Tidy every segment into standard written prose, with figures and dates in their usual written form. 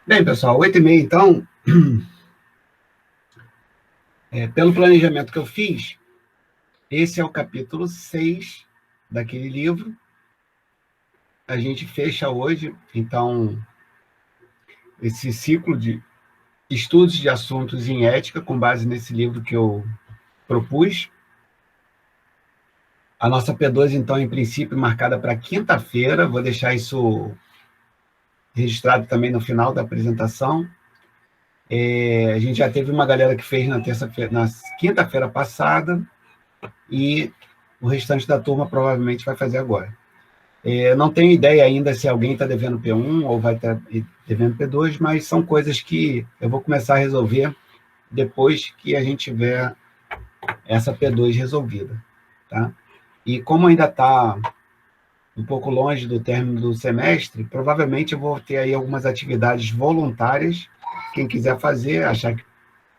Bem, pessoal, 8h30, então, pelo planejamento que eu fiz, esse é o capítulo 6 daquele livro. A gente fecha hoje, então, esse ciclo de estudos de assuntos em ética, com base nesse livro que eu propus. A nossa P2, então, em princípio, marcada para quinta-feira. Vou deixar isso registrado também no final da apresentação. A gente já teve uma galera que fez na quinta-feira passada, e o restante da turma provavelmente vai fazer agora. Não tenho ideia ainda se alguém está devendo P1 ou vai estar devendo P2, mas são coisas que eu vou começar a resolver depois que a gente tiver essa P2 resolvida. Tá? E como ainda está um pouco longe do término do semestre, provavelmente eu vou ter aí algumas atividades voluntárias. Quem quiser fazer, achar que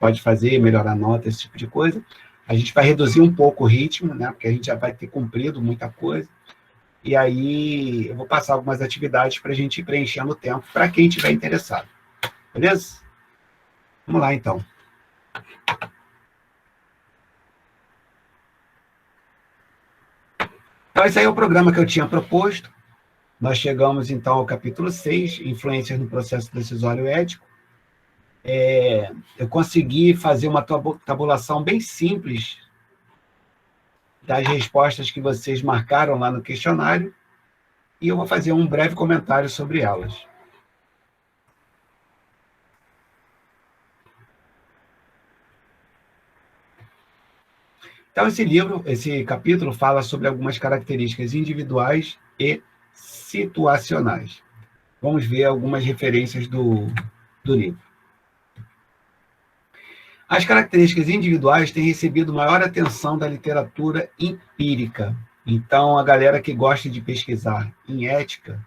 pode fazer, melhorar a nota, esse tipo de coisa. A gente vai reduzir um pouco o ritmo, né? Porque a gente já vai ter cumprido muita coisa. E aí eu vou passar algumas atividades para a gente ir preenchendo o tempo para quem estiver interessado. Beleza? Vamos lá, então. Então, esse aí é o programa que eu tinha proposto. Nós chegamos, então, ao capítulo 6, influências no processo decisório ético. Eu consegui fazer uma tabulação bem simples das respostas que vocês marcaram lá no questionário, e eu vou fazer um breve comentário sobre elas. Então, esse capítulo fala sobre algumas características individuais e situacionais. Vamos ver algumas referências do livro. As características individuais têm recebido maior atenção da literatura empírica. Então, a galera que gosta de pesquisar em ética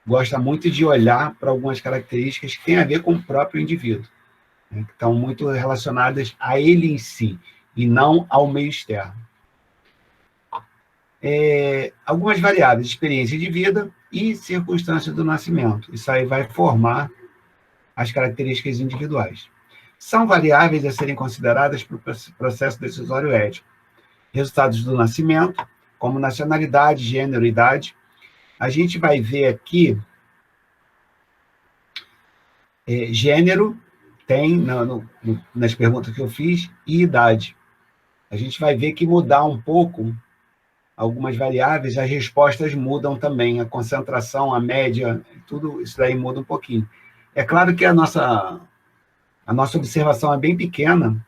gosta muito de olhar para algumas características que têm a ver com o próprio indivíduo, né, que estão muito relacionadas a ele em si, e não ao meio externo. Algumas variáveis, experiência de vida e circunstâncias do nascimento. Isso aí vai formar as características individuais. São variáveis a serem consideradas para o processo decisório ético. Resultados do nascimento, como nacionalidade, gênero, idade. A gente vai ver aqui, gênero, tem nas perguntas que eu fiz, e idade. A gente vai ver que mudar um pouco algumas variáveis, as respostas mudam também, a concentração, a média, tudo isso daí muda um pouquinho. É claro que a nossa observação é bem pequena.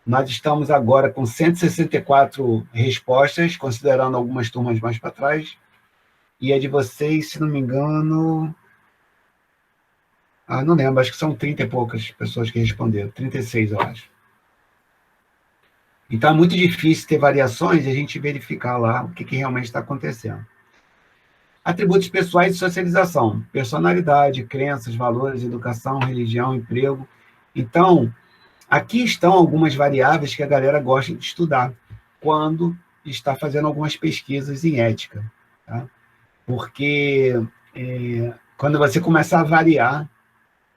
Nós estamos agora com 164 respostas, considerando algumas turmas mais para trás, e a de vocês, se não me engano, não lembro, acho que são 30 e poucas pessoas que responderam, 36, eu acho. Então, é muito difícil ter variações e a gente verificar lá o que realmente está acontecendo. Atributos pessoais de socialização, personalidade, crenças, valores, educação, religião, emprego. Então, aqui estão algumas variáveis que a galera gosta de estudar quando está fazendo algumas pesquisas em ética. Tá? Porque quando você começa a variar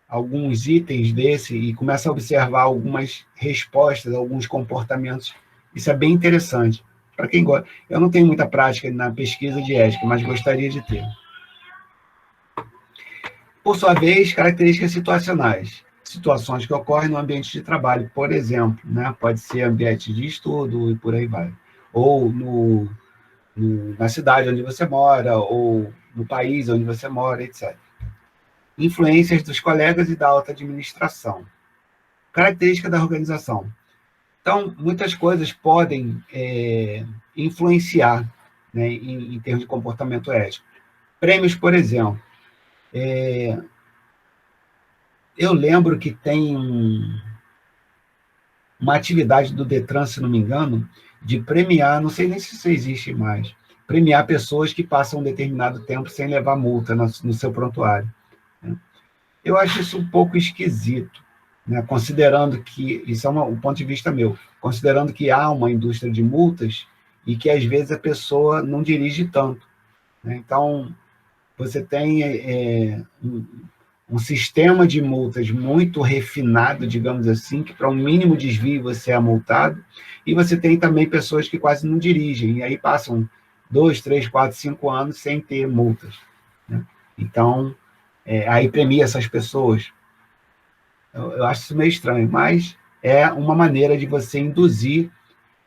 alguns itens desse e começa a observar algumas respostas, alguns comportamentos, isso é bem interessante. Para quem gosta. Eu não tenho muita prática na pesquisa de ética, mas gostaria de ter. Por sua vez, características situacionais. Situações que ocorrem no ambiente de trabalho, por exemplo, né? Pode ser ambiente de estudo e por aí vai. Ou na cidade onde você mora, ou no país onde você mora, etc. Influências dos colegas e da alta administração. Característica da organização. Então, muitas coisas podem influenciar, né, em termos de comportamento ético. Prêmios, por exemplo. Eu lembro que tem uma atividade do Detran, se não me engano, de premiar, não sei nem se isso existe mais, premiar pessoas que passam um determinado tempo sem levar multa no seu prontuário. Né? Eu acho isso um pouco esquisito, né? Considerando que, isso é um ponto de vista meu, considerando que há uma indústria de multas e que, às vezes, a pessoa não dirige tanto. Né? Então, você tem um sistema de multas muito refinado, digamos assim, que para um mínimo desvio você é multado, e você tem também pessoas que quase não dirigem, e aí passam 2, 3, 4, 5 anos sem ter multas, né? Então, aí premia essas pessoas. Eu acho isso meio estranho, mas é uma maneira de você induzir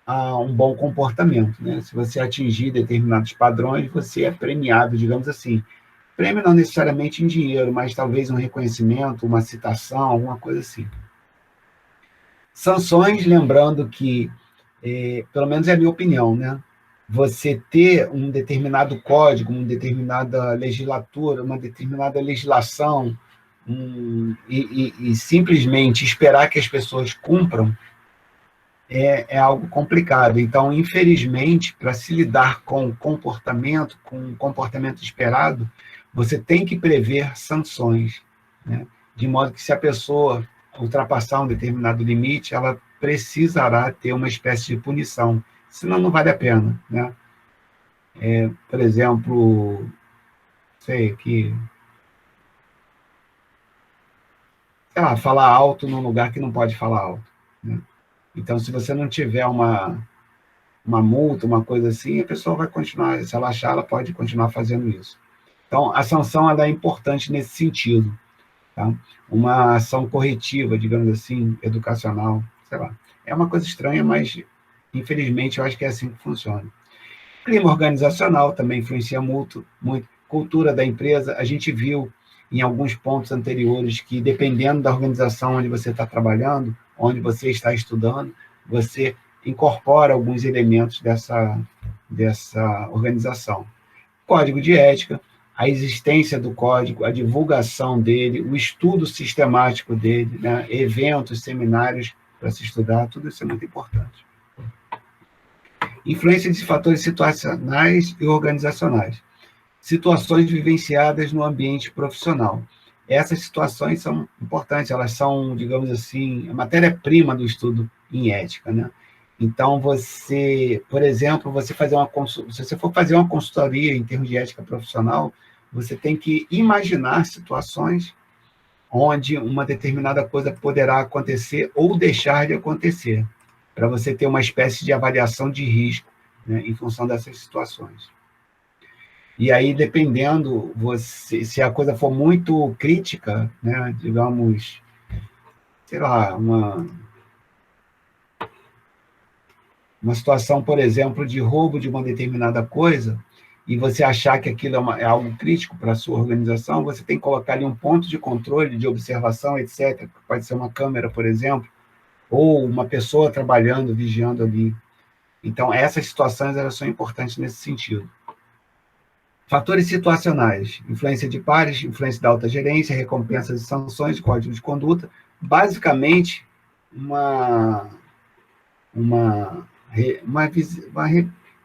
a um bom comportamento, né? Se você atingir determinados padrões, você é premiado, digamos assim. Prêmio não necessariamente em dinheiro, mas talvez um reconhecimento, uma citação, alguma coisa assim. Sanções, lembrando que, pelo menos é a minha opinião, né? Você ter um determinado código, uma determinada legislatura, uma determinada legislação, e simplesmente esperar que as pessoas cumpram, é algo complicado. Então, infelizmente, para se lidar com o comportamento esperado, você tem que prever sanções, né? De modo que, se a pessoa ultrapassar um determinado limite, ela precisará ter uma espécie de punição, senão não vale a pena, né? Por exemplo, sei que, sei lá, falar alto num lugar que não pode falar alto, né? Então, se você não tiver uma multa, uma coisa assim, a pessoa vai continuar, se ela achar, ela pode continuar fazendo isso. Então, a sanção ela é importante nesse sentido, tá? Uma ação corretiva, digamos assim, educacional, sei lá. É uma coisa estranha, mas, infelizmente, eu acho que é assim que funciona. Clima organizacional também influencia muito. Cultura da empresa, a gente viu em alguns pontos anteriores que, dependendo da organização onde você está trabalhando, onde você está estudando, você incorpora alguns elementos dessa organização. Código de ética, a existência do código, a divulgação dele, o estudo sistemático dele, né? Eventos, seminários para se estudar, tudo isso é muito importante. Influência de fatores situacionais e organizacionais. Situações vivenciadas no ambiente profissional. Essas situações são importantes, elas são, digamos assim, a matéria-prima do estudo em ética, né? Então, você, por exemplo, se você for fazer uma consultoria em termos de ética profissional, você tem que imaginar situações onde uma determinada coisa poderá acontecer ou deixar de acontecer, para você ter uma espécie de avaliação de risco, né, em função dessas situações. E aí, dependendo, se a coisa for muito crítica, né, digamos, sei lá, uma situação, por exemplo, de roubo de uma determinada coisa, e você achar que aquilo é algo crítico para a sua organização, você tem que colocar ali um ponto de controle, de observação, etc. Pode ser uma câmera, por exemplo, ou uma pessoa trabalhando, vigiando ali. Então, essas situações elas são importantes nesse sentido. Fatores situacionais: influência de pares, influência da alta gerência, recompensas e sanções, código de conduta. Basicamente, uma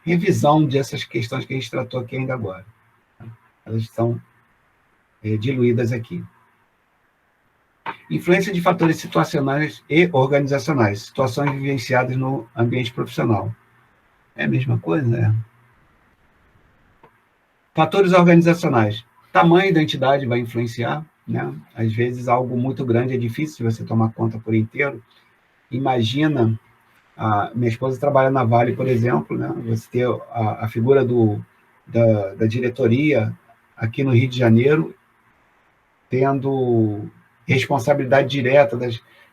revisão dessas questões que a gente tratou aqui ainda agora. Elas estão diluídas aqui. Influência de fatores situacionais e organizacionais, situações vivenciadas no ambiente profissional. É a mesma coisa, né? Fatores organizacionais. Tamanho da entidade vai influenciar, né? Às vezes, algo muito grande é difícil de você tomar conta por inteiro. Imagina, minha esposa trabalha na Vale, por exemplo, né? Você ter a figura da diretoria aqui no Rio de Janeiro, tendo responsabilidade direta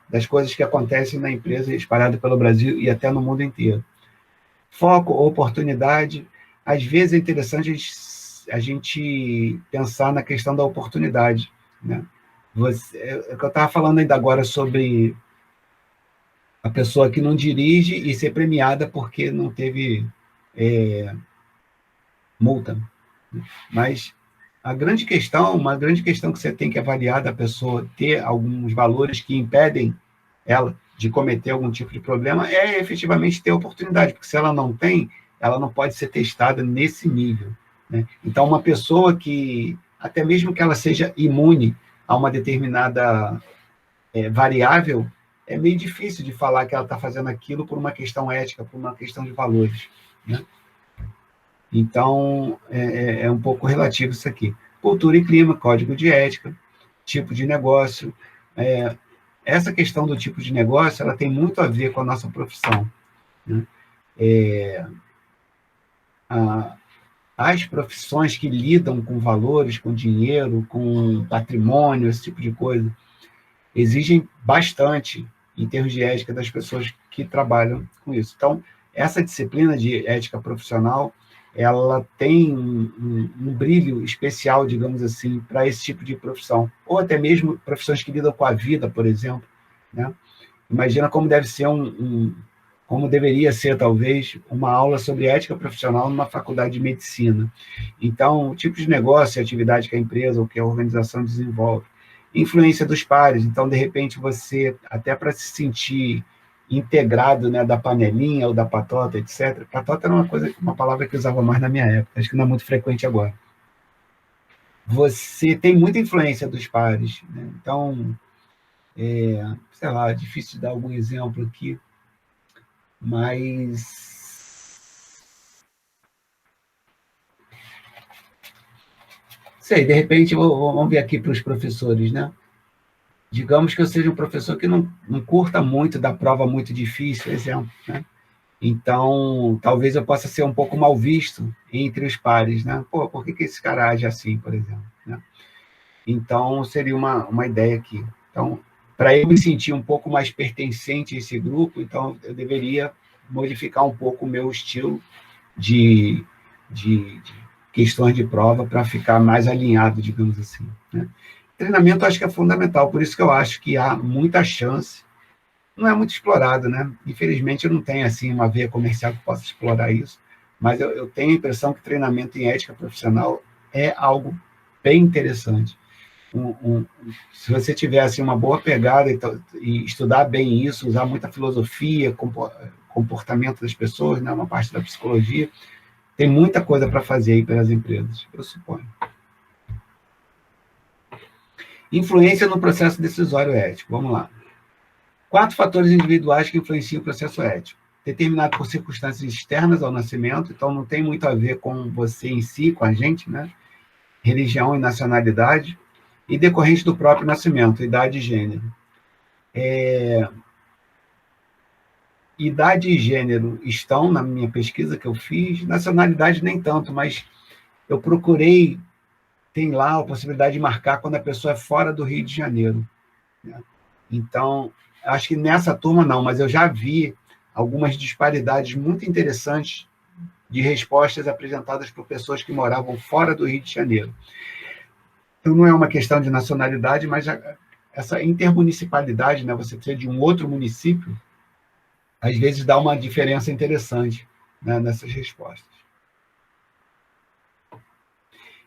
das coisas que acontecem na empresa espalhada pelo Brasil e até no mundo inteiro. Foco, oportunidade. Às vezes é interessante a gente pensar na questão da oportunidade, né? Eu estava falando ainda agora sobre a pessoa que não dirige e ser premiada porque não teve multa. Mas uma grande questão que você tem que avaliar da pessoa ter alguns valores que impedem ela de cometer algum tipo de problema é efetivamente ter oportunidade, porque se ela não tem, ela não pode ser testada nesse nível, né? Então, uma pessoa que, até mesmo que ela seja imune a uma determinada variável, é meio difícil de falar que ela está fazendo aquilo por uma questão ética, por uma questão de valores, né? Então, é um pouco relativo isso aqui. Cultura e clima, código de ética, tipo de negócio. Essa questão do tipo de negócio, ela tem muito a ver com a nossa profissão, né? As profissões que lidam com valores, com dinheiro, com patrimônio, esse tipo de coisa, exigem bastante em termos de ética das pessoas que trabalham com isso. Então, essa disciplina de ética profissional, ela tem um brilho especial, digamos assim, para esse tipo de profissão, ou até mesmo profissões que lidam com a vida, por exemplo, né? Imagina como deve ser como deveria ser, talvez, uma aula sobre ética profissional numa faculdade de medicina. Então, o tipo de negócio e atividade que a empresa ou que a organização desenvolve. Influência dos pares. Então, de repente, você, até para se sentir integrado, né, da panelinha ou da patota, etc. Patota era uma palavra que eu usava mais na minha época, acho que não é muito frequente agora. Você tem muita influência dos pares, né? Então, sei lá, difícil de dar algum exemplo aqui, mas sei, de repente, vamos ver aqui para os professores, né? Digamos que eu seja um professor que não curta muito, da prova muito difícil, exemplo, né? Então, talvez eu possa ser um pouco mal visto entre os pares, né? Pô, por que esse cara age assim, por exemplo, né? Então, seria uma ideia aqui. Então, para eu me sentir um pouco mais pertencente a esse grupo, então eu deveria modificar um pouco o meu estilo de questões de prova para ficar mais alinhado, digamos assim, né? Treinamento acho que é fundamental, por isso que eu acho que há muita chance, não é muito explorado, né? Infelizmente eu não tenho assim uma veia comercial que possa explorar isso, mas eu tenho a impressão que treinamento em ética profissional é algo bem interessante. Se você tiver assim, uma boa pegada e estudar bem isso, usar muita filosofia, comportamento das pessoas, né, uma parte da psicologia, tem muita coisa para fazer aí pelas empresas, eu suponho. Influência no processo decisório ético. Vamos lá. 4 fatores individuais que influenciam o processo ético. Determinado por circunstâncias externas ao nascimento, então não tem muito a ver com você em si, com a gente, né? Religião e nacionalidade, e decorrente do próprio nascimento, idade e gênero. Idade e gênero estão na minha pesquisa que eu fiz, nacionalidade nem tanto, mas eu procurei, tem lá a possibilidade de marcar quando a pessoa é fora do Rio de Janeiro, né? Então, acho que nessa turma não, mas eu já vi algumas disparidades muito interessantes de respostas apresentadas por pessoas que moravam fora do Rio de Janeiro. Então, não é uma questão de nacionalidade, mas essa intermunicipalidade, né, você ser de um outro município, às vezes dá uma diferença interessante, né, nessas respostas.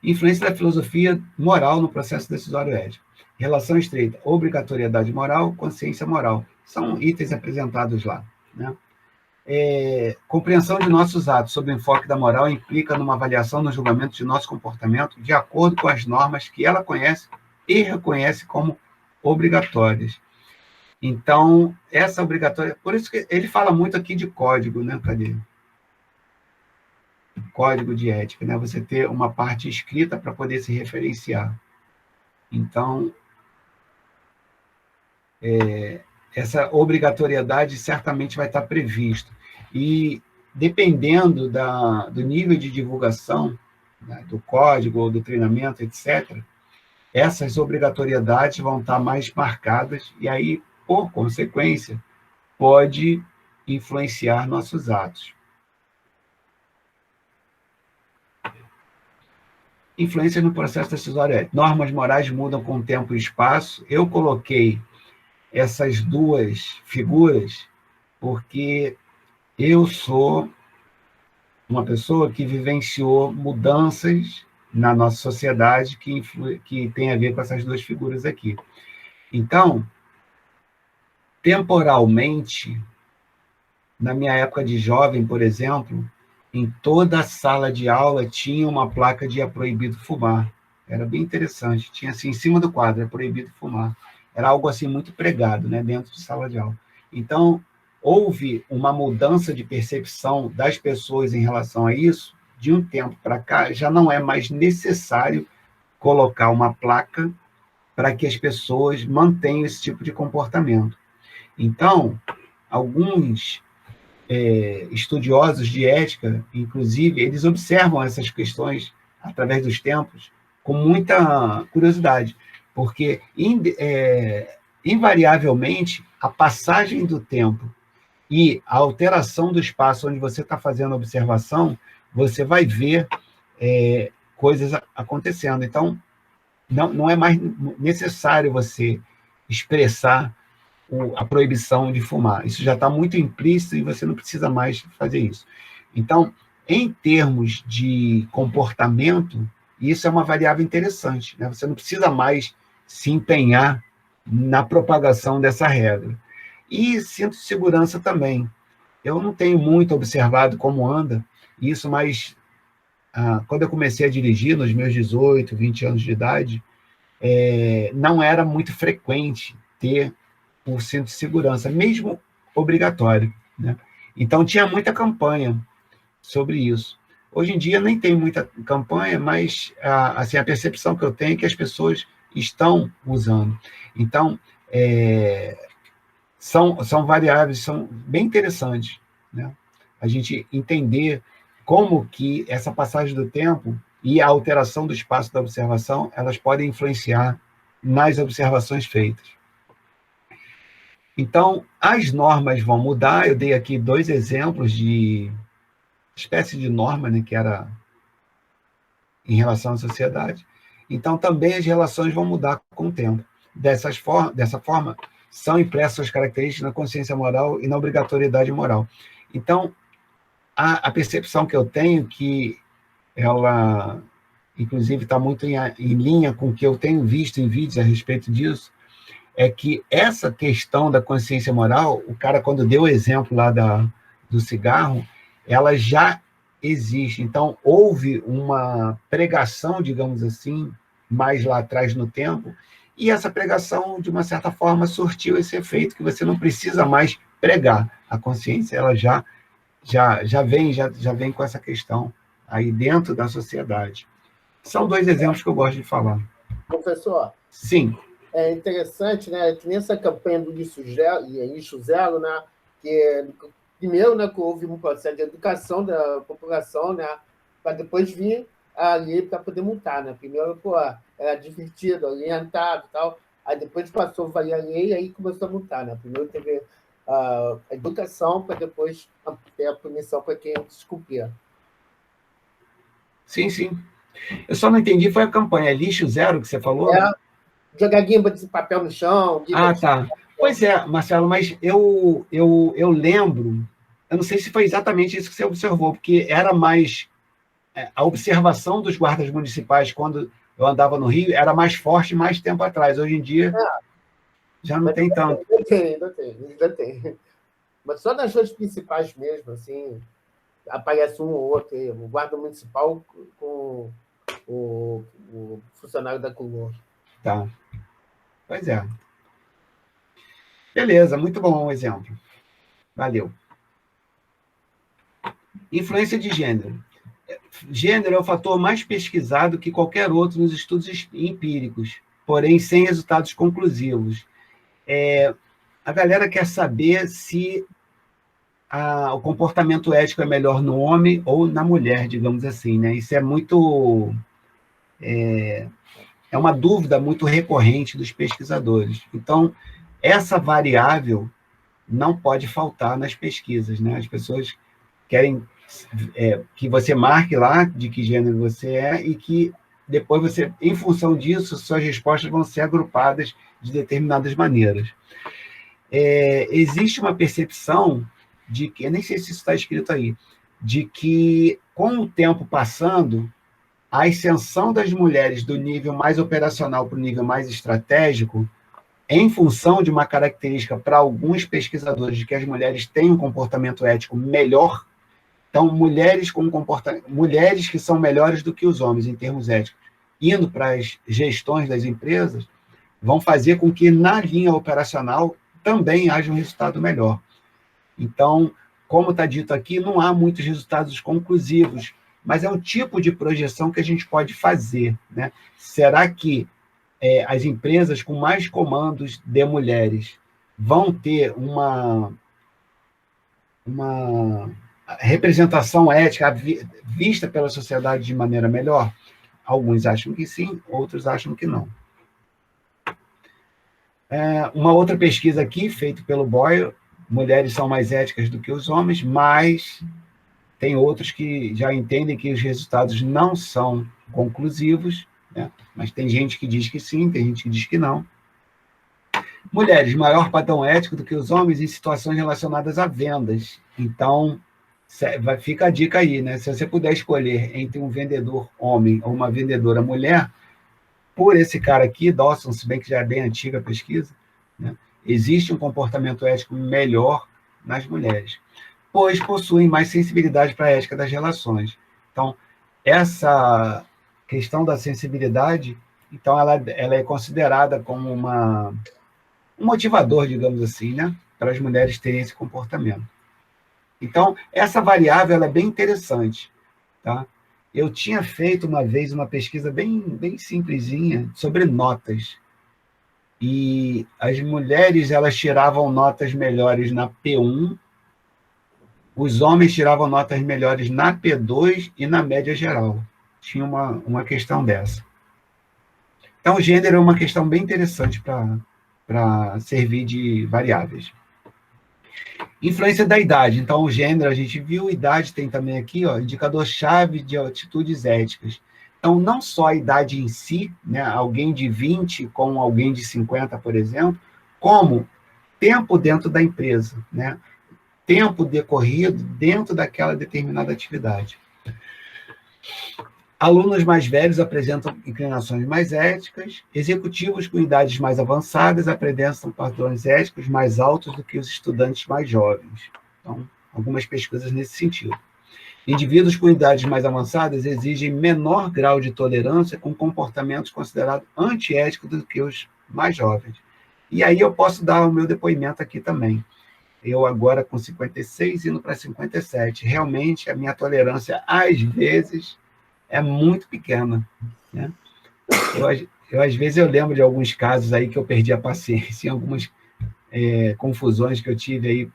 Influência da filosofia moral no processo decisório ético. Relação estreita, obrigatoriedade moral, consciência moral. São itens apresentados lá, né? Compreensão de nossos atos sob o enfoque da moral implica numa avaliação no julgamento de nosso comportamento de acordo com as normas que ela conhece e reconhece como obrigatórias. Então, essa obrigatória... Por isso que ele fala muito aqui de código, né? Cadê? Código de ética, né? Você ter uma parte escrita para poder se referenciar. Então, essa obrigatoriedade certamente vai estar previsto. E, dependendo do nível de divulgação, né, do código ou do treinamento, etc., essas obrigatoriedades vão estar mais marcadas e aí, por consequência, pode influenciar nossos atos. Influência no processo decisório ético. Normas morais mudam com o tempo e espaço. Eu coloquei essas duas figuras porque eu sou uma pessoa que vivenciou mudanças na nossa sociedade que tem a ver com essas duas figuras aqui. Então, temporalmente, na minha época de jovem, por exemplo, em toda a sala de aula tinha uma placa de é proibido fumar. Era bem interessante. Tinha assim, em cima do quadro, é proibido fumar. Era algo assim muito pregado, né, dentro de sala de aula. Então, houve uma mudança de percepção das pessoas em relação a isso. De um tempo para cá, já não é mais necessário colocar uma placa para que as pessoas mantenham esse tipo de comportamento. Então, alguns estudiosos de ética, inclusive, eles observam essas questões através dos tempos com muita curiosidade, porque invariavelmente a passagem do tempo e a alteração do espaço onde você está fazendo a observação, você vai ver coisas acontecendo. Então, não é mais necessário você expressar a proibição de fumar. Isso já está muito implícito e você não precisa mais fazer isso. Então, em termos de comportamento, isso é uma variável interessante, né? Você não precisa mais se empenhar na propagação dessa regra. E cinto de segurança também. Eu não tenho muito observado como anda isso, mas quando eu comecei a dirigir, nos meus 18, 20 anos de idade, não era muito frequente ter o cinto de segurança, mesmo obrigatório, né? Então, tinha muita campanha sobre isso. Hoje em dia, nem tem muita campanha, mas assim, a percepção que eu tenho é que as pessoas estão usando. Então, são variáveis, são bem interessantes, né? A gente entender como que essa passagem do tempo e a alteração do espaço da observação, elas podem influenciar nas observações feitas. Então, as normas vão mudar. Eu dei aqui 2 exemplos de espécie de norma, né, que era em relação à sociedade. Então, também as relações vão mudar com o tempo. Dessa forma, são impressas as características na consciência moral e na obrigatoriedade moral. Então, a percepção que eu tenho, que ela, inclusive, está muito em linha com o que eu tenho visto em vídeos a respeito disso, é que essa questão da consciência moral, o cara, quando deu o exemplo lá do cigarro, ela já existe. Então, houve uma pregação, digamos assim, mais lá atrás no tempo, e essa pregação, de uma certa forma, surtiu esse efeito, que você não precisa mais pregar. A consciência, ela já vem com essa questão aí dentro da sociedade. São 2 exemplos que eu gosto de falar. Professor, sim, é interessante, né, que nessa campanha do lixo zero, né, que primeiro, né, que houve um processo de educação da população, né, para depois vir a lei para poder multar, né? Primeiro, era divertido, orientado, tal. Aí depois passou a valer a lei, aí começou a multar, né? Primeiro teve a educação para depois ter a punição para quem descumpria. Sim, sim. Eu só não entendi, foi a campanha lixo zero que você falou? Jogar guimba de papel no chão. Tá. Pois é, Marcelo, mas eu lembro, eu não sei se foi exatamente isso que você observou, porque era mais a observação dos guardas municipais quando eu andava no Rio era mais forte mais tempo atrás. Hoje em dia já não tem tanto. Ainda tem. Mas só nas ruas principais mesmo, assim, aparece um ou outro, o guarda municipal com o funcionário da Color. Tá. Pois é. Beleza, muito bom o exemplo. Valeu. Influência de gênero. Gênero é o fator mais pesquisado que qualquer outro nos estudos empíricos, porém sem resultados conclusivos. A galera quer saber se o comportamento ético é melhor no homem ou na mulher, digamos assim, né? Isso é muito... É uma dúvida muito recorrente dos pesquisadores. Então, essa variável não pode faltar nas pesquisas, né? As pessoas querem que você marque lá de que gênero você é e que depois você, em função disso, suas respostas vão ser agrupadas de determinadas maneiras. Existe uma percepção de que, eu nem sei se isso está escrito aí, de que com o tempo passando, a ascensão das mulheres do nível mais operacional para o nível mais estratégico, em função de uma característica para alguns pesquisadores de que as mulheres têm um comportamento ético melhor. Então, mulheres que são melhores do que os homens em termos éticos, indo para as gestões das empresas, vão fazer com que na linha operacional também haja um resultado melhor. Então, como está dito aqui, não há muitos resultados conclusivos, mas é um tipo de projeção que a gente pode fazer, né? Será que as empresas com mais comandos de mulheres vão ter uma representação ética vista pela sociedade de maneira melhor? Alguns acham que sim, outros acham que não. Uma outra pesquisa aqui, feita pelo Boyle, mulheres são mais éticas do que os homens, mas tem outros que já entendem que os resultados não são conclusivos, né? Mas tem gente que diz que sim, tem gente que diz que não. Mulheres, maior padrão ético do que os homens em situações relacionadas a vendas. Então, fica a dica aí, né? Se você puder escolher entre um vendedor homem ou uma vendedora mulher, por esse cara aqui, Dawson, se bem que já é bem antiga a pesquisa, né? Existe um comportamento ético melhor nas mulheres, pois possuem mais sensibilidade para a ética das relações. Então, essa questão da sensibilidade, então, ela é considerada como um motivador, digamos assim, né, para as mulheres terem esse comportamento. Então, essa variável ela é bem interessante. Tá? Eu tinha feito uma vez uma pesquisa bem simplesinha sobre notas. E as mulheres elas tiravam notas melhores na P1, os homens tiravam notas melhores na P2 e na média geral. Tinha uma questão dessa. Então, o gênero é uma questão bem interessante para servir de variáveis. Influência da idade. Então, o gênero a gente viu, idade tem também aqui, ó, indicador-chave de atitudes éticas. Então, não só a idade em si, né, alguém de 20 com alguém de 50, por exemplo, como tempo dentro da empresa, né? Tempo decorrido dentro daquela determinada atividade. Alunos mais velhos apresentam inclinações mais éticas, executivos com idades mais avançadas apresentam padrões éticos mais altos do que os estudantes mais jovens. Então, algumas pesquisas nesse sentido. Indivíduos com idades mais avançadas exigem menor grau de tolerância com comportamentos considerados antiéticos do que os mais jovens. E aí eu posso dar o meu depoimento aqui também. Eu agora com 56, indo para 57. Realmente, a minha tolerância, às vezes, é muito pequena. Né? Às vezes, eu lembro de alguns casos aí que eu perdi a paciência, em algumas confusões que eu tive aí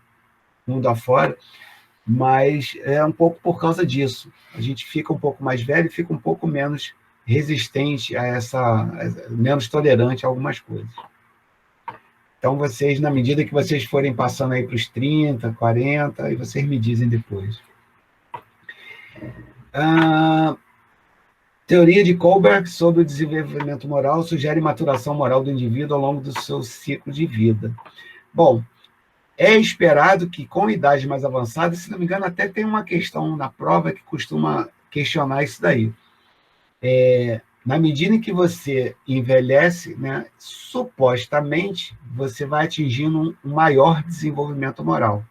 mundo afora, mas é um pouco por causa disso. A gente fica um pouco mais velho e fica um pouco menos resistente menos tolerante a algumas coisas. Então, vocês, na medida que vocês forem passando aí para os 30, 40, aí vocês me dizem depois. Teoria de Kohlberg sobre o desenvolvimento moral sugere maturação moral do indivíduo ao longo do seu ciclo de vida. Bom, é esperado que com idade mais avançada, se não me engano, até tem uma questão na prova que costuma questionar isso daí. Na medida em que você envelhece, né, supostamente, você vai atingindo um maior desenvolvimento moral.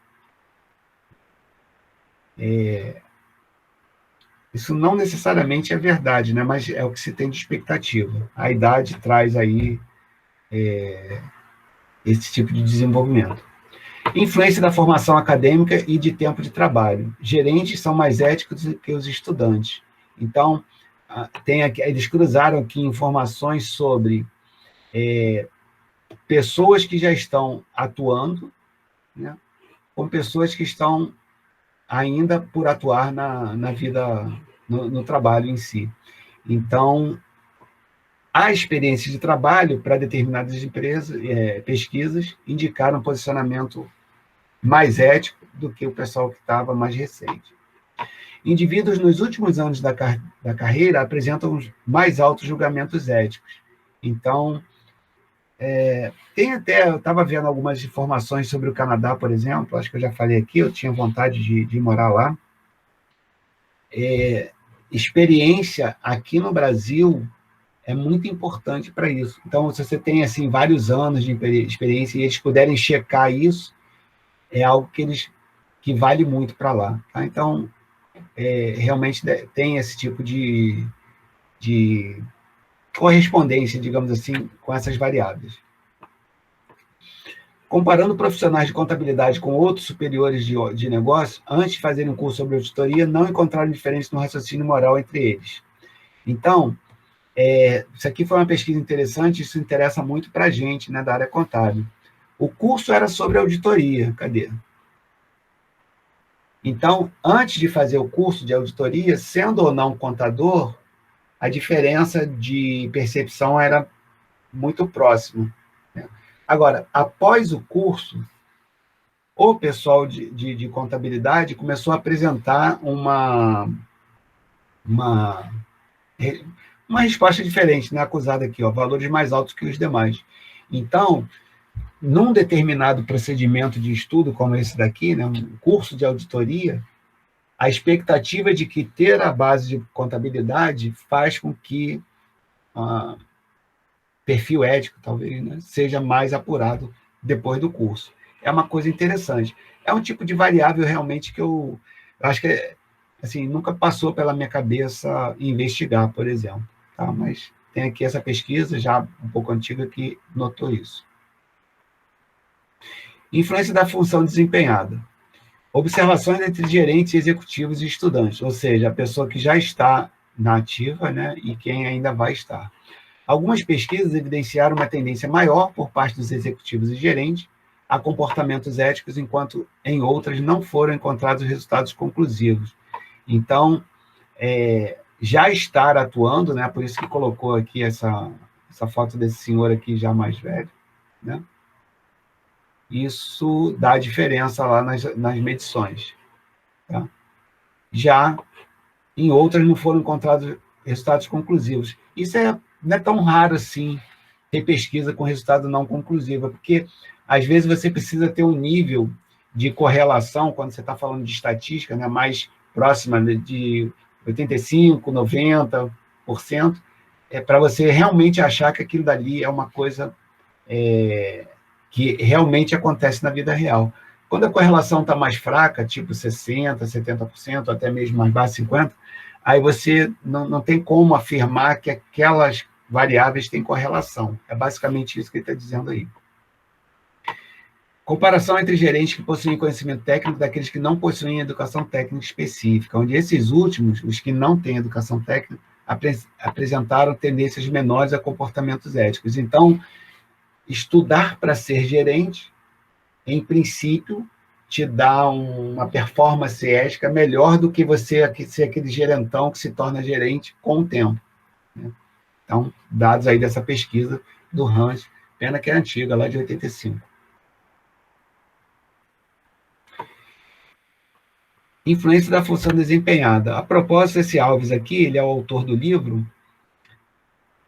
Isso não necessariamente é verdade, né, mas é o que se tem de expectativa. A idade traz aí esse tipo de desenvolvimento. Influência da formação acadêmica e de tempo de trabalho. Gerentes são mais éticos do que os estudantes. Então, eles cruzaram aqui informações sobre pessoas que já estão atuando, né, com pessoas que estão ainda por atuar na vida, no trabalho em si. Então, a experiência de trabalho para determinadas empresas, pesquisas, indicaram um posicionamento mais ético do que o pessoal que estava mais recente. Indivíduos nos últimos anos da carreira apresentam mais altos julgamentos éticos. Então, eu estava vendo algumas informações sobre o Canadá, por exemplo, acho que eu já falei aqui, eu tinha vontade de morar lá. Experiência aqui no Brasil é muito importante para isso. Então, se você tem assim, vários anos de experiência e eles puderem checar isso, é algo que vale muito para lá. Tá? Então, realmente tem esse tipo de correspondência, digamos assim, com essas variáveis. Comparando profissionais de contabilidade com outros superiores de negócio, antes de fazerem um curso sobre auditoria, não encontraram diferença no raciocínio moral entre eles. Então, Isso aqui foi uma pesquisa interessante, isso interessa muito para a gente, né, da área contábil. O curso era sobre auditoria, cadê? Então, antes de fazer o curso de auditoria, sendo ou não contador, a diferença de percepção era muito próxima, né? Agora, após o curso, o pessoal de contabilidade começou a apresentar uma resposta diferente, né? Acusada aqui, ó, valores mais altos que os demais. Então, num determinado procedimento de estudo como esse daqui, né, um curso de auditoria, a expectativa de que ter a base de contabilidade faz com que perfil ético, talvez, né, seja mais apurado depois do curso. É uma coisa interessante. É um tipo de variável realmente que eu acho que assim, nunca passou pela minha cabeça investigar, por exemplo. Tá? Mas tem aqui essa pesquisa, já um pouco antiga, que notou isso. Influência da função desempenhada. Observações entre gerentes, executivos e estudantes, ou seja, a pessoa que já está na ativa, né, e quem ainda vai estar. Algumas pesquisas evidenciaram uma tendência maior por parte dos executivos e gerentes a comportamentos éticos, enquanto em outras não foram encontrados resultados conclusivos. Então, já estar atuando, né, por isso que colocou aqui essa foto desse senhor aqui já mais velho, né? Isso dá diferença lá nas medições. Tá? Já em outras não foram encontrados resultados conclusivos. Isso não é tão raro assim, ter pesquisa com resultado não conclusivo, porque às vezes você precisa ter um nível de correlação, quando você está falando de estatística, né, mais próxima de 85%, 90%, para você realmente achar que aquilo dali é uma coisa que realmente acontece na vida real. Quando a correlação está mais fraca, tipo 60%, 70%, até mesmo mais baixa, 50%, aí você não tem como afirmar que aquelas variáveis têm correlação. É basicamente isso que ele está dizendo aí. Comparação entre gerentes que possuem conhecimento técnico daqueles que não possuem educação técnica específica, onde esses últimos, os que não têm educação técnica, apresentaram tendências menores a comportamentos éticos. Então, estudar para ser gerente, em princípio, te dá uma performance ética melhor do que você ser aquele gerentão que se torna gerente com o tempo. Né? Então, dados aí dessa pesquisa do Hans, pena que é antiga, lá de 85. Influência da função desempenhada. A propósito, esse Alves aqui, ele é o autor do livro,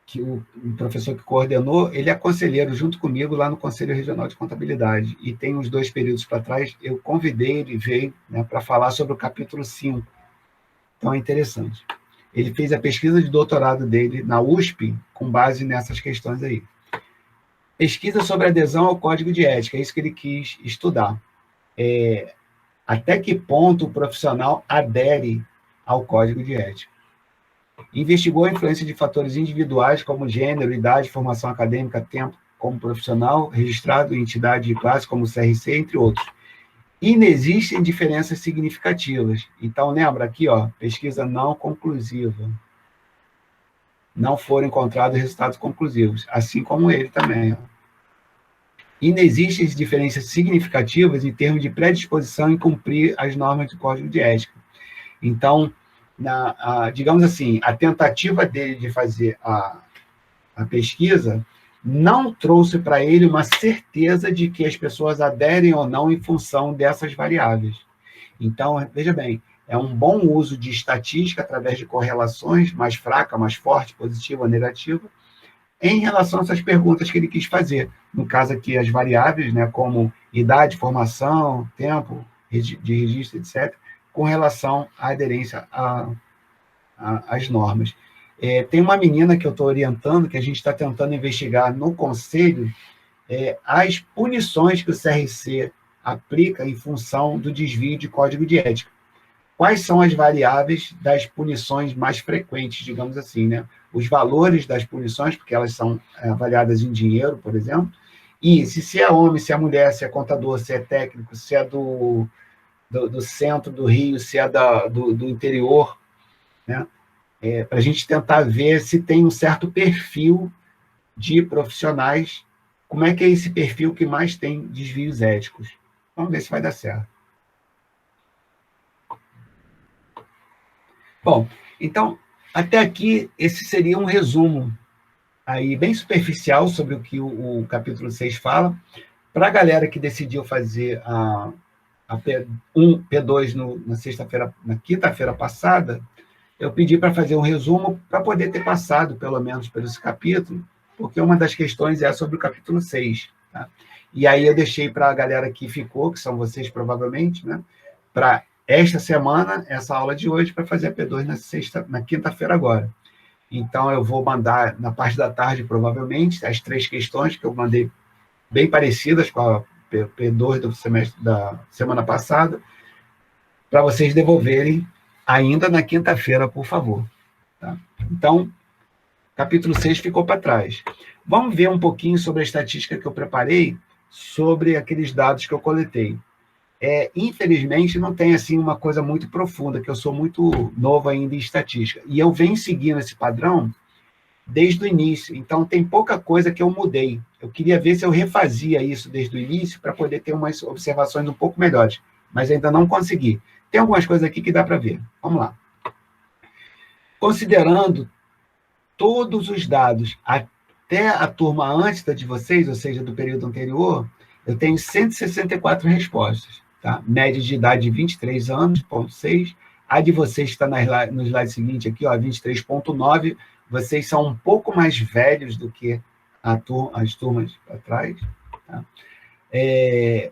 que o professor que coordenou, ele é conselheiro junto comigo lá no Conselho Regional de Contabilidade. E tem uns 2 períodos para trás, eu convidei ele, veio, né, para falar sobre o capítulo 5. Então, é interessante. Ele fez a pesquisa de doutorado dele na USP, com base nessas questões aí. Pesquisa sobre adesão ao código de ética, é isso que ele quis estudar. Até que ponto o profissional adere ao código de ética. Investigou a influência de fatores individuais, como gênero, idade, formação acadêmica, tempo como profissional, registrado em entidade de classe, como CRC, entre outros. Inexistem diferenças significativas. Então, lembra aqui, ó, pesquisa não conclusiva. Não foram encontrados resultados conclusivos, assim como ele também. Ó. Inexistem diferenças significativas em termos de predisposição em cumprir as normas do Código de Ética. Então, digamos assim, a tentativa dele de fazer a pesquisa não trouxe para ele uma certeza de que as pessoas aderem ou não em função dessas variáveis. Então, veja bem, é um bom uso de estatística através de correlações, mais fraca, mais forte, positiva ou negativa, em relação a essas perguntas que ele quis fazer. No caso aqui, as variáveis, né, como idade, formação, tempo de registro, etc., com relação à aderência às normas. Tem uma menina que eu estou orientando, que a gente está tentando investigar no Conselho, as punições que o CRC aplica em função do desvio de código de ética. Quais são as variáveis das punições mais frequentes, digamos assim, né? Os valores das punições, porque elas são avaliadas em dinheiro, por exemplo, e se é homem, se é mulher, se é contador, se é técnico, se é do centro do Rio, se é do interior, né? para a gente tentar ver se tem um certo perfil de profissionais, como é que é esse perfil que mais tem desvios éticos. Vamos ver se vai dar certo. Bom, então, até aqui, esse seria um resumo aí bem superficial sobre o que o capítulo 6 fala. Para a galera que decidiu fazer a P1, P2 na sexta-feira, na quinta-feira passada, eu pedi para fazer um resumo para poder ter passado, pelo menos, por esse capítulo, porque uma das questões é sobre o capítulo 6. Tá? E aí eu deixei para a galera que ficou, que são vocês provavelmente, né, para esta semana, essa aula de hoje, para fazer a P2 na quinta-feira agora. Então, eu vou mandar, na parte da tarde, provavelmente, as 3 questões que eu mandei bem parecidas com a P2 do semestre da semana passada, para vocês devolverem ainda na quinta-feira, por favor. Tá? Então, capítulo 6 ficou para trás. Vamos ver um pouquinho sobre a estatística que eu preparei sobre aqueles dados que eu coletei. Infelizmente, não tem assim uma coisa muito profunda, que eu sou muito novo ainda em estatística. E eu venho seguindo esse padrão desde o início. Então, tem pouca coisa que eu mudei. Eu queria ver se eu refazia isso desde o início para poder ter umas observações um pouco melhores, mas ainda não consegui. Tem algumas coisas aqui que dá para ver. Vamos lá. Considerando todos os dados até a turma antes da de vocês, ou seja, do período anterior, eu tenho 164 respostas. Tá? Média de idade de 23 anos, ponto 6. A de vocês está no slide seguinte aqui, 23,9. Vocês são um pouco mais velhos do que as turmas atrás. Tá?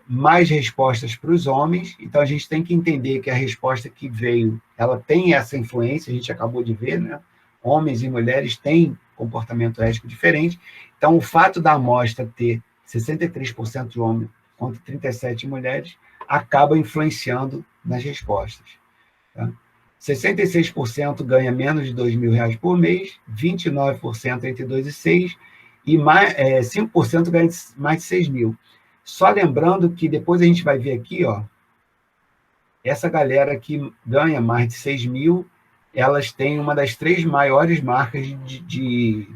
Mais respostas para os homens. Então, a gente tem que entender que a resposta que veio, ela tem essa influência, a gente acabou de ver, né? Homens e mulheres têm comportamento ético diferente. Então, o fato da amostra ter 63% de homens contra 37% de mulheres acaba influenciando nas respostas. Tá? 66% ganha menos de R$2.000 por mês, 29% entre 2 e 6, e 5% ganha mais de 6 mil. Só lembrando que depois a gente vai ver aqui, essa galera que ganha mais de 6 mil, elas têm uma das 3 maiores marcas de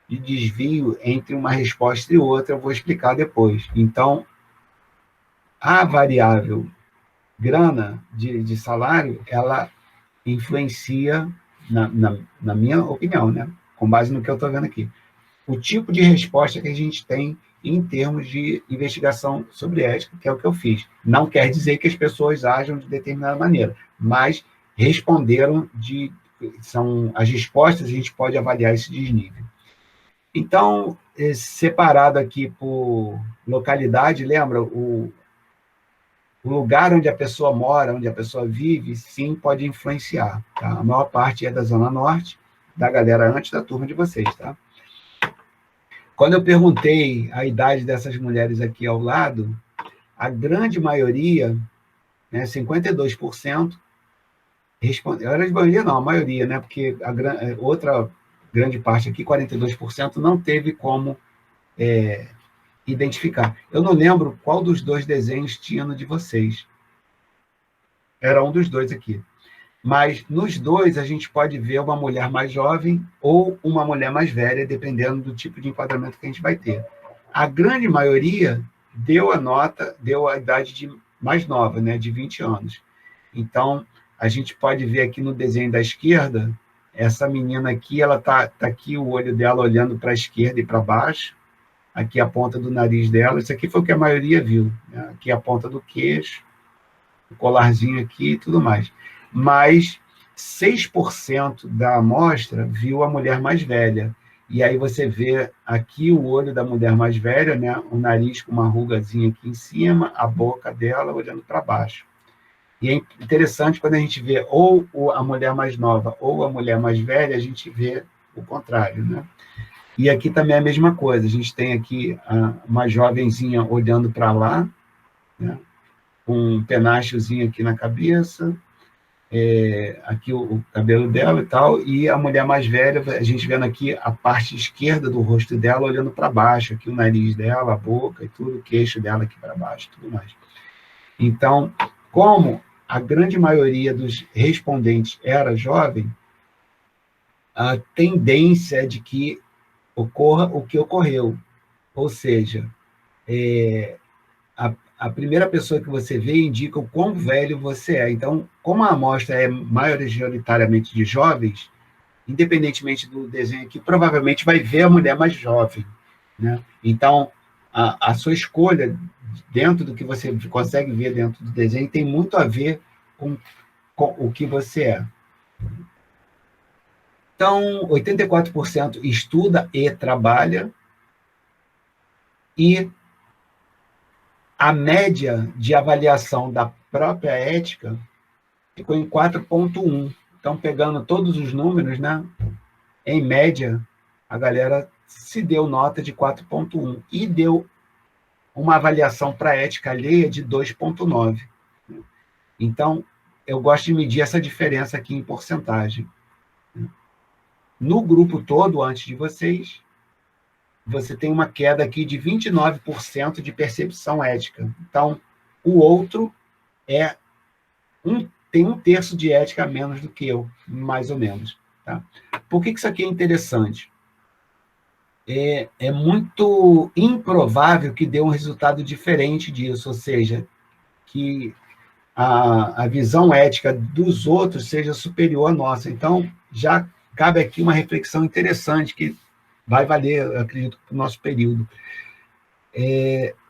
desvio entre uma resposta e outra, eu vou explicar depois. Então, a variável grana de salário, ela influencia, na minha opinião, né? Com base no que eu estou vendo aqui, o tipo de resposta que a gente tem em termos de investigação sobre ética, que é o que eu fiz. Não quer dizer que as pessoas ajam de determinada maneira, mas responderam são as respostas, a gente pode avaliar esse desnível. Então, separado aqui por localidade, lembra, o lugar onde a pessoa mora, onde a pessoa vive, sim, pode influenciar. Tá? A maior parte é da Zona Norte, da galera antes da turma de vocês. Tá? Quando eu perguntei a idade dessas mulheres aqui ao lado, a grande maioria, 52%, respondeu. A grande maioria não, a maioria, né? Porque outra grande parte aqui, 42%, não teve como identificar. Eu não lembro qual dos 2 desenhos tinha no de vocês. Era um dos 2 aqui. Mas nos 2 a gente pode ver uma mulher mais jovem ou uma mulher mais velha, dependendo do tipo de enquadramento que a gente vai ter. A grande maioria deu a idade mais nova, né, de 20 anos. Então, a gente pode ver aqui no desenho da esquerda, essa menina aqui, ela tá aqui o olho dela olhando para a esquerda e para baixo, aqui a ponta do nariz dela, isso aqui foi o que a maioria viu, né? Aqui a ponta do queixo, o colarzinho aqui e tudo mais. Mas 6% da amostra viu a mulher mais velha. E aí você vê aqui o olho da mulher mais velha, né? O nariz com uma rugazinha aqui em cima, a boca dela olhando para baixo. E é interessante quando a gente vê ou a mulher mais nova ou a mulher mais velha, a gente vê o contrário, né? E aqui também é a mesma coisa. A gente tem aqui uma jovenzinha olhando para lá, né? Com um penachozinho aqui na cabeça, aqui o cabelo dela e tal, e a mulher mais velha, a gente vendo aqui a parte esquerda do rosto dela olhando para baixo, aqui o nariz dela, a boca e tudo, o queixo dela aqui para baixo, tudo mais. Então, como a grande maioria dos respondentes era jovem, a tendência é de que ocorra o que ocorreu. Ou seja, a primeira pessoa que você vê indica o quão velho você é. Então, como a amostra é majoritariamente de jovens, independentemente do desenho aqui, provavelmente vai ver a mulher mais jovem, né? Então, a sua escolha dentro do que você consegue ver dentro do desenho tem muito a ver com o que você é. Então, 84% estuda e trabalha, e a média de avaliação da própria ética ficou em 4,1. Então, pegando todos os números, né, em média, a galera se deu nota de 4,1 e deu uma avaliação para a ética alheia de 2,9. Então, eu gosto de medir essa diferença aqui em porcentagem. No grupo todo, antes de vocês, você tem uma queda aqui de 29% de percepção ética. Então, o outro tem 1/3 de ética a menos do que eu, mais ou menos. Tá? Por que isso aqui é interessante? É muito improvável que dê um resultado diferente disso, ou seja, que a visão ética dos outros seja superior à nossa. Então, já cabe aqui uma reflexão interessante que vai valer, eu acredito, para o nosso período.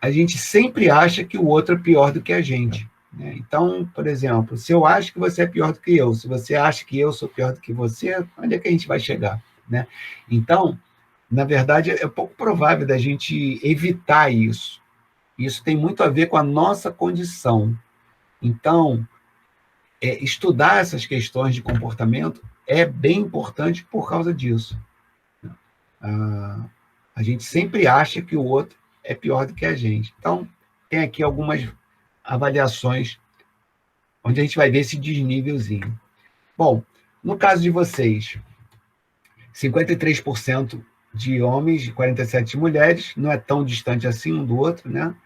A gente sempre acha que o outro é pior do que a gente, né? Então, por exemplo, se eu acho que você é pior do que eu, se você acha que eu sou pior do que você, onde é que a gente vai chegar, né? Então, na verdade, é pouco provável da gente evitar isso. Isso tem muito a ver com a nossa condição. Então, estudar essas questões de comportamento é bem importante por causa disso. A gente sempre acha que o outro é pior do que a gente. Então, tem aqui algumas avaliações onde a gente vai ver esse desnívelzinho. Bom, no caso de vocês, 53% de homens e 47% de mulheres, não é tão distante assim um do outro, né?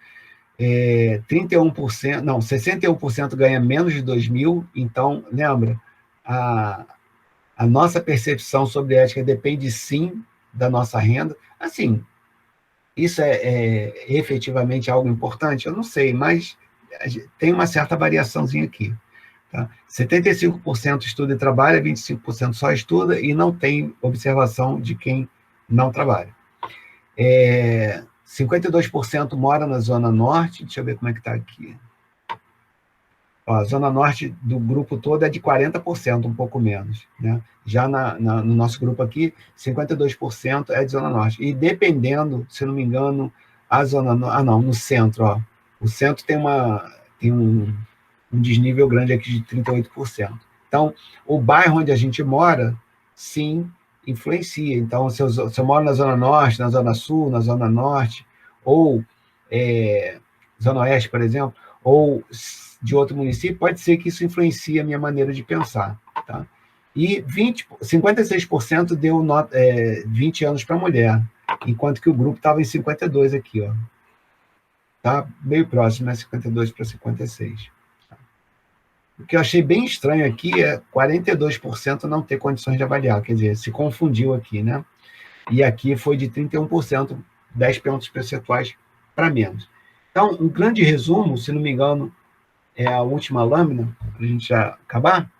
31%, não, 61% ganha menos de 2.000, então, lembra, a nossa percepção sobre ética depende, sim, da nossa renda. Assim, isso é efetivamente algo importante? Eu não sei, mas tem uma certa variaçãozinha aqui. Tá? 75% estuda e trabalha, 25% só estuda e não tem observação de quem não trabalha. 52% mora na Zona Norte, deixa eu ver como é que está aqui. Ó, a Zona Norte do grupo todo é de 40%, um pouco menos, né? Já no nosso grupo aqui, 52% é de Zona Norte. E dependendo, se não me engano, a Zona Norte... Ah, não, no centro, ó. O centro tem um desnível grande aqui de 38%. Então, o bairro onde a gente mora, sim, influencia. Então, se eu moro na Zona Norte, na Zona Sul, na Zona Norte, ou Zona Oeste, por exemplo, ou de outro município, pode ser que isso influencie a minha maneira de pensar. Tá? E 56% deu 20 anos para a mulher, enquanto que o grupo estava em 52 aqui. Ó. Tá meio próximo, né? 52 para 56. O que eu achei bem estranho aqui é 42% não ter condições de avaliar, quer dizer, se confundiu aqui, né? E aqui foi de 31%, 10 pontos percentuais para menos. Então, um grande resumo, se não me engano, é a última lâmina, para a gente já acabar.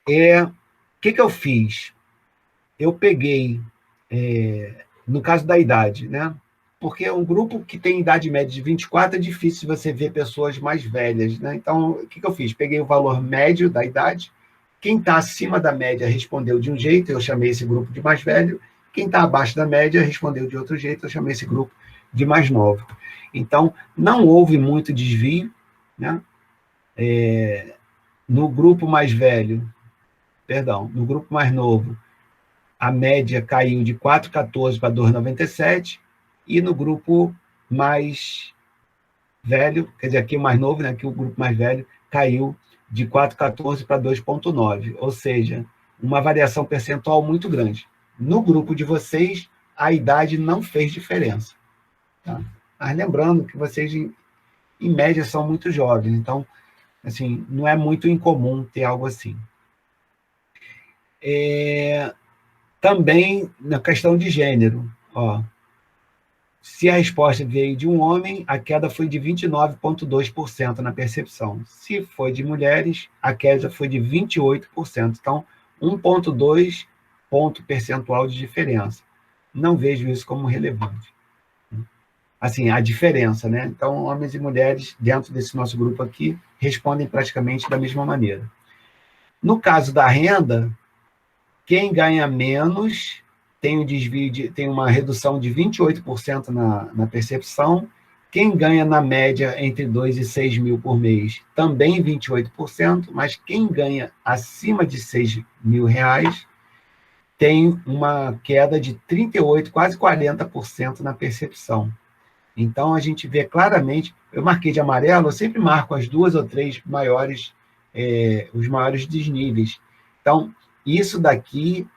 O que eu fiz? Eu peguei, no caso da idade, né? Porque um grupo que tem idade média de 24 é difícil você ver pessoas mais velhas, né? Então, o que eu fiz? Peguei o valor médio da idade, quem está acima da média respondeu de um jeito, eu chamei esse grupo de mais velho, quem está abaixo da média respondeu de outro jeito, eu chamei esse grupo de mais novo. Então, não houve muito desvio, né? No grupo mais velho, no grupo mais novo, a média caiu de 4,14 para 2,97, e no grupo mais velho, quer dizer, aqui o mais novo, né, aqui o grupo mais velho, caiu de 4,14 para 2,9, ou seja, uma variação percentual muito grande. No grupo de vocês, a idade não fez diferença. Tá? Mas lembrando que vocês, em média, são muito jovens, então, assim, não é muito incomum ter algo assim. Também na questão de gênero, ó, se a resposta veio de um homem, a queda foi de 29,2% na percepção. Se foi de mulheres, a queda foi de 28%. Então, 1,2 ponto percentual de diferença. Não vejo isso como relevante. Assim, a diferença, né? Então, homens e mulheres, dentro desse nosso grupo aqui, respondem praticamente da mesma maneira. No caso da renda, quem ganha menos tem um desvio tem uma redução de 28% na percepção. Quem ganha na média entre 2 e 6 mil por mês, também 28%, mas quem ganha acima de 6 mil reais tem uma queda de 38%, quase 40% na percepção. Então, a gente vê claramente, eu marquei de amarelo, eu sempre marco as 2 ou 3 maiores, os maiores desníveis. Então, isso daqui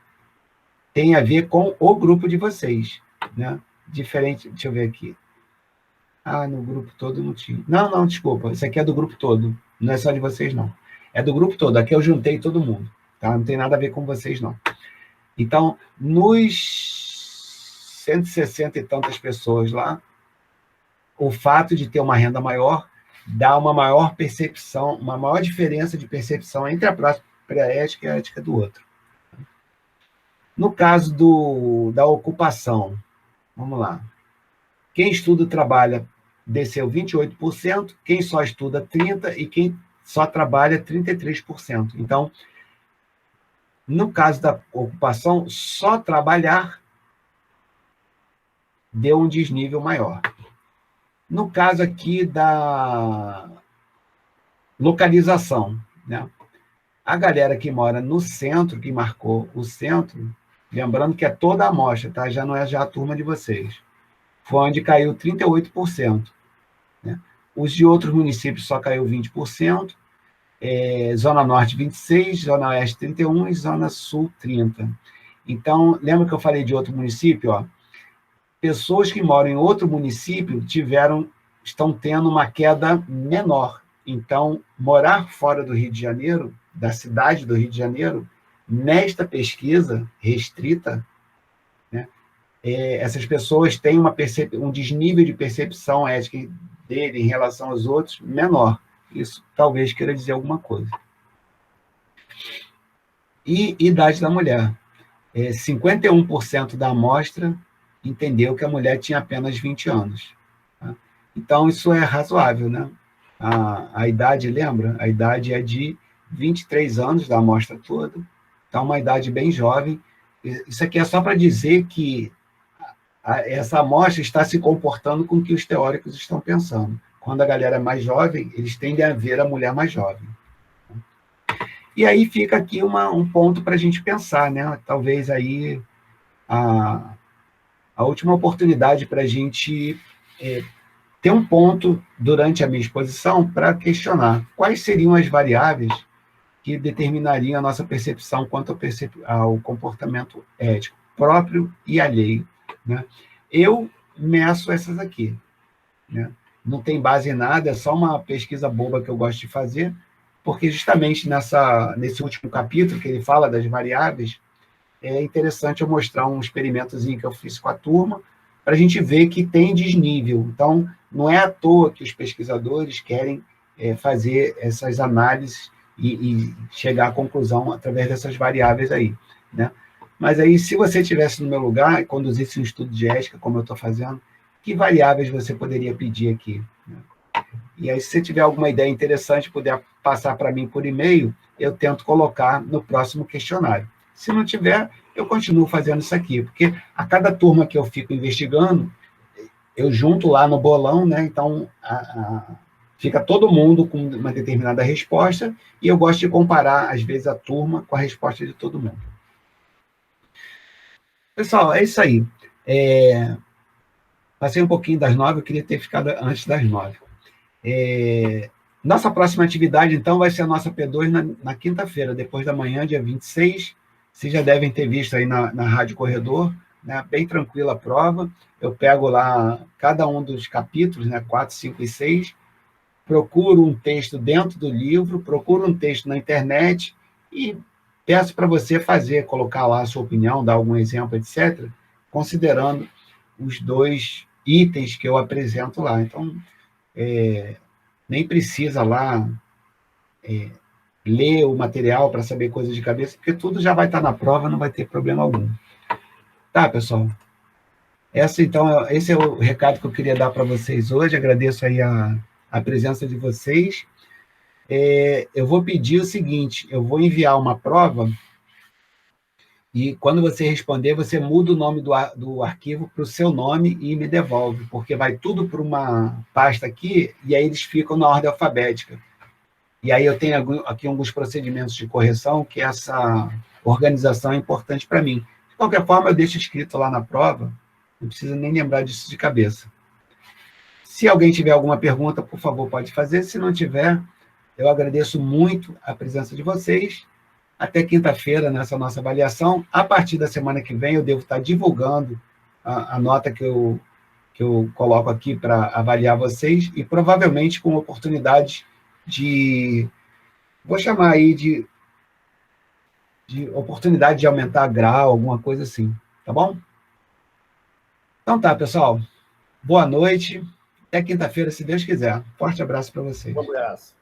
tem a ver com o grupo de vocês, né? Diferente, deixa eu ver aqui. No grupo todo não tinha. Não, desculpa, isso aqui é do grupo todo, não é só de vocês, não. É do grupo todo, aqui eu juntei todo mundo, tá? Não tem nada a ver com vocês, não. Então, nos 160 e tantas pessoas lá, o fato de ter uma renda maior dá uma maior percepção, uma maior diferença de percepção entre a própria ética e a ética do outro. No caso da ocupação, vamos lá. Quem estuda e trabalha desceu 28%, quem só estuda 30% e quem só trabalha 33%. Então, no caso da ocupação, só trabalhar deu um desnível maior. No caso aqui da localização, né? A galera que mora no centro, que marcou o centro, lembrando que é toda a amostra, tá? Já não é já a turma de vocês. Foi onde caiu 38%. Né? Os de outros municípios só caiu 20%, Zona Norte 26%, Zona Oeste 31% e Zona Sul 30%. Então, lembra que eu falei de outro município? Ó? Pessoas que moram em outro município estão tendo uma queda menor. Então, morar fora do Rio de Janeiro, da cidade do Rio de Janeiro, nesta pesquisa restrita, né, essas pessoas têm um desnível de percepção ética dele em relação aos outros menor. Isso talvez queira dizer alguma coisa. E idade da mulher. 51% da amostra entendeu que a mulher tinha apenas 20 anos. Tá? Então, isso é razoável, né? A idade, lembra? A idade é de 23 anos da amostra toda. Então, uma idade bem jovem. Isso aqui é só para dizer que essa amostra está se comportando com o que os teóricos estão pensando. Quando a galera é mais jovem, eles tendem a ver a mulher mais jovem. E aí fica aqui um ponto para a gente pensar, né? Talvez aí a última oportunidade para a gente ter um ponto durante a minha exposição para questionar quais seriam as variáveis que determinariam a nossa percepção quanto ao comportamento ético, próprio e alheio. Né? Eu meço essas aqui. Né? Não tem base em nada, é só uma pesquisa boba que eu gosto de fazer, porque justamente nesse último capítulo, que ele fala das variáveis, é interessante eu mostrar um experimentozinho que eu fiz com a turma, para a gente ver que tem desnível. Então, não é à toa que os pesquisadores querem fazer essas análises e chegar à conclusão através dessas variáveis aí. Né? Mas aí, se você estivesse no meu lugar e conduzisse um estudo de ética, como eu estou fazendo, que variáveis você poderia pedir aqui? Né? E aí, se você tiver alguma ideia interessante, puder passar para mim por e-mail, eu tento colocar no próximo questionário. Se não tiver, eu continuo fazendo isso aqui, porque a cada turma que eu fico investigando, eu junto lá no bolão, né? Então, fica todo mundo com uma determinada resposta, e eu gosto de comparar, às vezes, a turma com a resposta de todo mundo. Pessoal, é isso aí. Passei um pouquinho das 9, eu queria ter ficado antes das 9. Nossa próxima atividade, então, vai ser a nossa P2 na quinta-feira, depois da manhã, dia 26. Vocês já devem ter visto aí na Rádio Corredor, né? Bem tranquila a prova. Eu pego lá cada um dos capítulos, né? 4, 5 e 6, procuro um texto dentro do livro, procuro um texto na internet e peço para você colocar lá a sua opinião, dar algum exemplo, etc., considerando os 2 itens que eu apresento lá. Então, nem precisa lá ler o material para saber coisas de cabeça, porque tudo já vai estar na prova, não vai ter problema algum. Tá, pessoal? Esse é o recado que eu queria dar para vocês hoje. Agradeço aí a presença de vocês. Eu vou pedir o seguinte, eu vou enviar uma prova e quando você responder, você muda o nome do arquivo para o seu nome e me devolve, porque vai tudo para uma pasta aqui e aí eles ficam na ordem alfabética. E aí eu tenho aqui alguns procedimentos de correção que essa organização é importante para mim. De qualquer forma, eu deixo escrito lá na prova, não precisa nem lembrar disso de cabeça. Se alguém tiver alguma pergunta, por favor, pode fazer. Se não tiver, eu agradeço muito a presença de vocês. Até quinta-feira, nessa nossa avaliação. A partir da semana que vem, eu devo estar divulgando a nota que eu coloco aqui para avaliar vocês, e provavelmente com oportunidade vou chamar aí de oportunidade de aumentar grau, alguma coisa assim, tá bom? Então tá, pessoal. Boa noite. Até quinta-feira, se Deus quiser. Forte abraço para vocês. Um abraço.